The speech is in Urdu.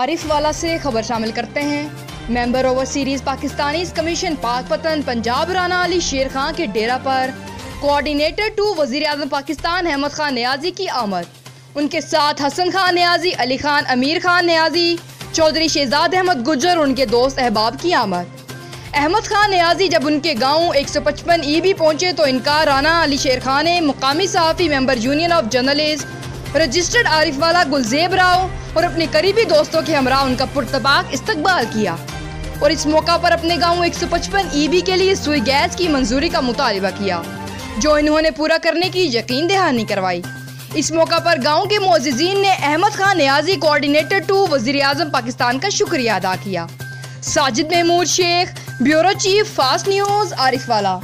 عارف والا سے خبر شامل کرتے ہیں۔ ممبر اوور سیریز پاکستانی کمیشن پاک پتن پنجاب رانا علی شیر خان کے ڈیرہ پر کوآرڈینیٹر 2 وزیر اعظم پاکستان احمد خان نیازی کی آمد۔ ان کے ساتھ حسن خان نیازی، علی خان، امیر خان نیازی، چودھری شہزاد احمد گجر اور ان کے دوست احباب کی آمد۔ احمد خان نیازی جب ان کے گاؤں 155 EB پہنچے تو ان کا رانا علی شیر خان نے مقامی صحافی، ممبر یونین آف جرنلسٹ، رجسٹرڈ عارف والا گلزیب راؤ اور اپنے قریبی دوستوں کے ہمراہ ان کا پرتپاک استقبال کیا اور اس موقع پر اپنے گاؤں 155 EB کے لیے سوئی گیس کی منظوری کا مطالبہ کیا، جو انہوں نے پورا کرنے کی یقین دہانی کروائی۔ اس موقع پر گاؤں کے معززین نے احمد خان نیازی کوآرڈینیٹر 2 وزیر اعظم پاکستان کا شکریہ ادا کیا۔ ساجد محمود شیخ، بیورو چیف، فاسٹ نیوز، عارف والا۔